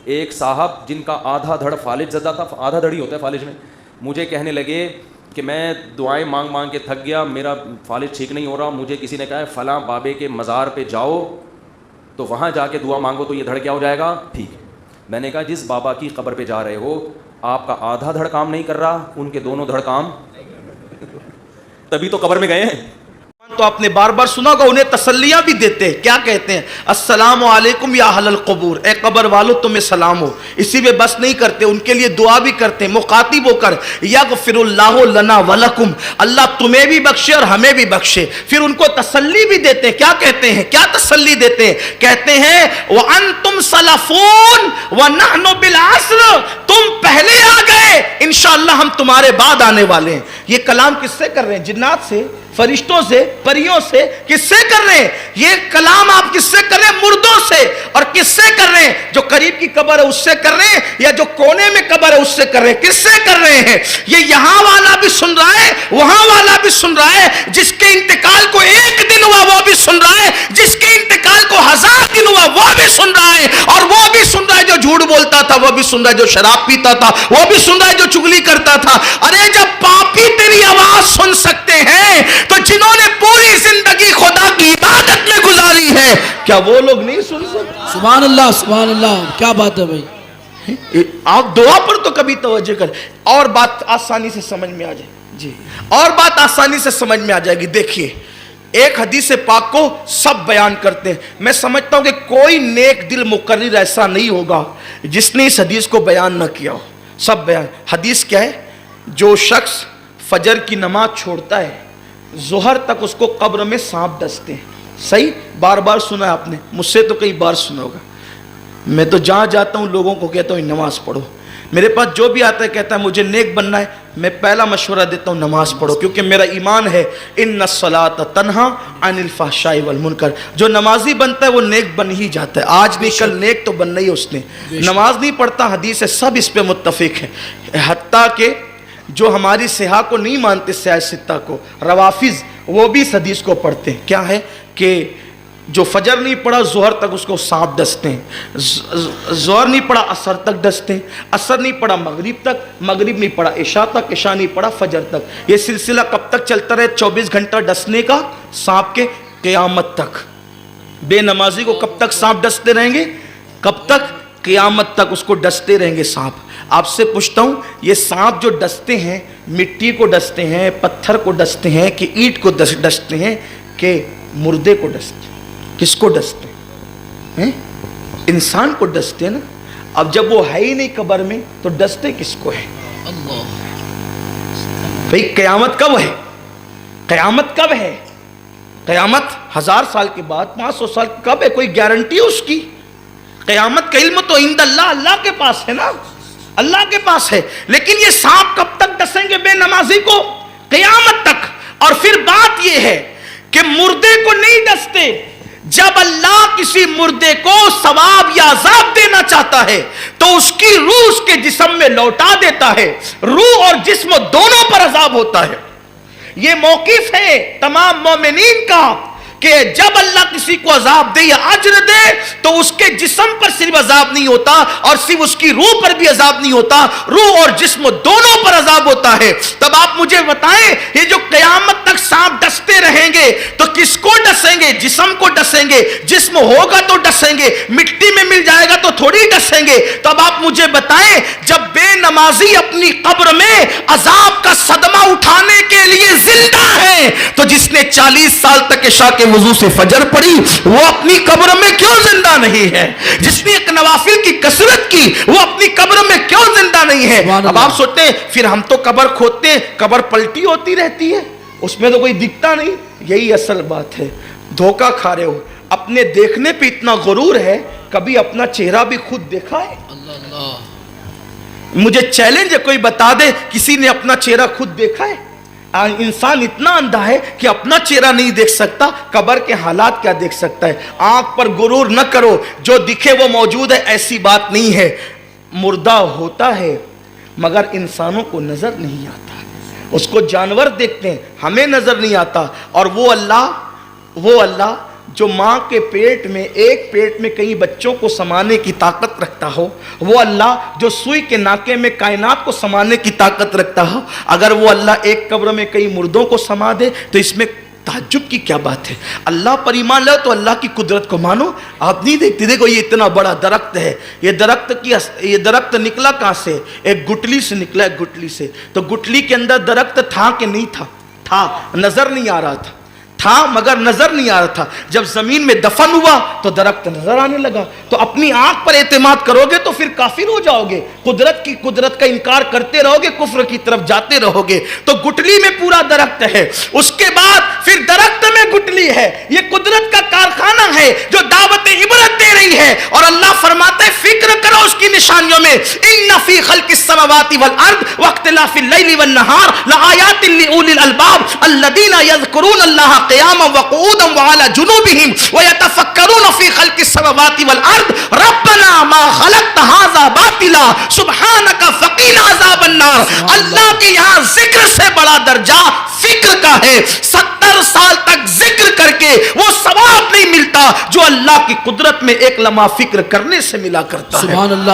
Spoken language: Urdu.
ایک صاحب جن کا آدھا دھڑ فالج زدہ تھا, آدھا دھڑ ہی ہوتا ہے فالج میں, مجھے کہنے لگے کہ میں دعائیں مانگ مانگ کے تھک گیا, میرا فالج ٹھیک نہیں ہو رہا, مجھے کسی نے کہا ہے فلاں بابے کے مزار پہ جاؤ تو وہاں جا کے دعا مانگو تو یہ دھڑ کیا ہو جائے گا ٹھیک ہے. میں نے کہا جس بابا کی قبر پہ جا رہے ہو آپ کا آدھا دھڑ کام نہیں کر رہا, ان کے دونوں دھڑ کام, تبھی تو قبر میں گئے ہیں. تو آپ نے بار بار سنا ہوگا, انہیں تسلیاں بھی دیتے ہیں. کیا کہتے ہیں؟ السلام علیکم یا اہل القبور, اے قبر والو تمہیں سلام ہو. اسی میں بس نہیں کرتے, ان کے لیے دعا بھی کرتے ہیں مخاطب ہو کر, یغفر اللہ لنا ولکم, اللہ تمہیں بھی بخشے اور ہمیں بھی بخشے. پھر ان کو تسلی بھی دیتے ہیں. کیا کہتے ہیں, کیا تسلی دیتے ہیں؟ کہتے ہیں وانتم سلفون ونحن بالعصر, تم پہلے آ گئے, انشاءاللہ ہم تمہارے بعد آنے والے ہیں. یہ کلام کس سے کر رہے ہیں؟ جنات سے, فرشتوں سے, پریوں سے, کس سے کر رہے ہیں یہ کلام؟ آپ کس سے کر رہے ہیں؟ مردوں سے. اور کس سے کر رہے ہیں؟ جو قریب کی قبر ہے اس سے کر رہے ہیں, یا جو کونے میں قبر ہے اس سے کر رہے ہیں؟ کس سے کر رہے ہیں؟ یہ یہاں والا بھی سن رہا ہے, وہاں والا بھی سن رہا ہے. جس کے انتقال کو 1 دن ہوا وہ بھی سن رہا ہے, جس کے انتقال کو 1000 دن ہوا وہ بھی سن رہا ہے, اور وہ بھی سن رہا ہے جو جھوٹ بولتا تھا, وہ بھی سن رہا ہے جو شراب پیتا تھا, وہ بھی سن رہا ہے جو چغلی کرتا تھا. ارے جب پاپی تیری آواز سن سکتے ہیں تو جنہوں نے پوری زندگی خدا کی عبادت میں گزاری ہے, کیا وہ لوگ نہیں سن سکتے؟ سبحان اللہ, سبحان اللہ, کیا بات ہے بھائی. آپ دعا پر تو کبھی توجہ کریں, اور بات آسانی سے سمجھ میں آ جائے. جی, اور بات آسانی سے سمجھ میں آ جائے گی. دیکھیے, ایک حدیث پاک کو سب بیان کرتے ہیں. میں سمجھتا ہوں کہ کوئی نیک دل مقرر ایسا نہیں ہوگا جس نے اس حدیث کو بیان نہ کیا ہو. سب بیان. حدیث کیا ہے؟ جو شخص فجر کی نماز چھوڑتا ہے ظہر تک اس کو قبر میں سانپ ڈستے ہیں. صحیح, بار بار سنا ہے آپ نے, مجھ سے تو کئی بار سنا ہوگا. میں تو جہاں جاتا ہوں لوگوں کو کہتا ہوں نماز پڑھو. میرے پاس جو بھی آتا ہے کہتا ہے مجھے نیک بننا ہے, میں پہلا مشورہ دیتا ہوں نماز پڑھو, کیونکہ میرا ایمان ہے ان الصلاۃ تنہا عن الفحشاء والمنکر. جو نمازی بنتا ہے وہ نیک بن ہی جاتا ہے. آج نہیں کل نیک تو بننا ہی اس نے. نماز نہیں پڑھتا, حدیث ہے, سب اس پہ متفق ہیں. حتیٰ کہ جو ہماری سیاح کو نہیں مانتے, سیاہ ستہ کو, روافظ, وہ بھی اس حدیث کو پڑھتے ہیں. کیا ہے کہ جو فجر نہیں پڑھا ظہر تک اس کو سانپ ڈستے ہیں, ظہر نہیں پڑھا عصر تک ڈستے ہیں, عصر نہیں پڑھا مغرب تک, مغرب نہیں پڑھا عشاء تک, عشاء نہیں پڑھا فجر تک. یہ سلسلہ کب تک چلتا رہے؟ 24 گھنٹہ ڈسنے کا سانپ کے, قیامت تک. بے نمازی کو کب تک سانپ ڈستے رہیں گے؟ کب تک؟ قیامت تک اس کو ڈستے رہیں گے سانپ. آپ سے پوچھتا ہوں, یہ سانپ جو ڈستے ہیں, مٹی کو ڈستے ہیں, پتھر کو ڈستے ہیں, کہ اینٹ کو ڈستے ہیں, کہ مردے کو ڈستے ہیں؟ کس کو ڈستے ہیں؟ انسان کو ڈستے ہیں نا. اب جب وہ ہے ہی نہیں قبر میں تو ڈستے کس کو ہے؟ اللہ. بھئی قیامت کب ہے؟ قیامت کب ہے؟ قیامت 1000 سال کے بعد, 500 سال کب ہے؟ کوئی گارنٹی ہے اس کی؟ قیامت کا علم تو عند اللہ, اللہ کے پاس ہے نا, اللہ کے پاس ہے. لیکن یہ سانپ کب تک ڈسیں گے بے نمازی کو؟ قیامت تک. اور پھر بات یہ ہے کہ مردے کو نہیں ڈستے. جب اللہ کسی مردے کو ثواب یا عذاب دینا چاہتا ہے تو اس کی روح اس کے جسم میں لوٹا دیتا ہے. روح اور جسم دونوں پر عذاب ہوتا ہے. یہ موقف ہے تمام مومنین کا کہ جب اللہ کسی کو عذاب دے یا اجر دے تو اس کے جسم پر صرف عذاب نہیں ہوتا اور صرف اس کی روح پر بھی عذاب نہیں ہوتا, روح اور جسم دونوں پر عذاب ہوتا ہے. تب آپ مجھے بتائیں, یہ جو قیامت تک سانپ ڈستے رہیں گے تو کس کو ڈسیں گے؟ جسم کو ڈسیں گے. جسم ہوگا تو ڈسیں گے, مٹی میں مل جائے گا تو تھوڑی ڈسیں گے. تب آپ مجھے بتائیں, جب بے نمازی اپنی قبر میں عذاب کا صدمہ اٹھانے کے لیے زندہ ہے تو جس نے 40 سال تک عشاء کے وضو سے فجر پڑھی وہ اپنی قبر میں کیوں زندہ نہیں ہے؟ جس نے ایک نوافل کی کثرت کی وہ اپنی قبر میں کیوں زندہ نہیں ہے؟ اب آپ سوچتے ہیں پھر ہم تو قبر کھودتے ہیں, قبر پلٹی ہوتی رہتی ہے, اس میں تو کوئی دکھتا نہیں. یہی اصل بات ہے, دھوکہ کھا رہے ہو. اپنے دیکھنے پہ اتنا غرور ہے, کبھی اپنا چہرہ بھی خود دیکھا ہے؟ مجھے چیلنج ہے, کوئی بتا دے کسی نے اپنا چہرہ خود دیکھا ہے؟ انسان اتنا اندھا ہے کہ اپنا چہرہ نہیں دیکھ سکتا, قبر کے حالات کیا دیکھ سکتا ہے؟ آنکھ پر غرور نہ کرو, جو دکھے وہ موجود ہے ایسی بات نہیں ہے. مردہ ہوتا ہے مگر انسانوں کو نظر نہیں آتا, اس کو جانور دیکھتے ہیں, ہمیں نظر نہیں آتا. اور وہ اللہ جو ماں کے پیٹ میں ایک پیٹ میں کئی بچوں کو سمانے کی طاقت رکھتا ہو، وہ اللہ جو سوئی کے ناکے میں کائنات کو سمانے کی طاقت رکھتا ہو، اگر وہ اللہ ایک قبر میں کئی مردوں کو سما دے تو اس میں تعجب کی کیا بات ہے؟ اللہ پر ایمان لو تو اللہ کی قدرت کو مانو. آپ نہیں دیکھتے، دیکھو یہ اتنا بڑا درخت ہے، یہ درخت نکلا کہاں سے؟ ایک گٹلی سے نکلا، ایک گٹلی سے. تو گٹلی کے اندر درخت تھا کہ نہیں تھا؟ تھا، نظر نہیں آ رہا تھا مگر نظر نہیں آ رہا تھا. جب زمین میں دفن ہوا تو درخت نظر آنے لگا. تو اپنی آنکھ پر اعتماد کرو گے تو پھر کافر ہو جاؤ گے. قدرت کا انکار کرتے رہو گے، کفر کی طرف جاتے رہو گے. تو گٹلی میں پورا درخت ہے، اس کے بعد پھر درخت میں گٹلی ہے. یہ قدرت کا کارخانہ ہے جو دعوت عبرت دے رہی ہے. اور اللہ فرماتا ہے فکر کرو اس کی نشانیوں میں. ان فی خلق السماوات والارض واختلاف اللیل والنہار لآیات لأولی الالباب الذین یذکرون اللہ قیاما وقعودا وعلی جنوبہم ویتفکرون فی خلق السماوات والارض ربنا ما خلقت ھذا باطلا سبحانک فقینا عذاب النار. اللہ کے یہاں ذکر سے بڑا درجہ فکر کا ہے. 70 سال تک ذکر کر کے وہ ثواب نہیں ملتا جو اللہ کی قدرت میں ایک لمحہ فکر کرنے سے ملا کرتا ہے. سبحان اللہ.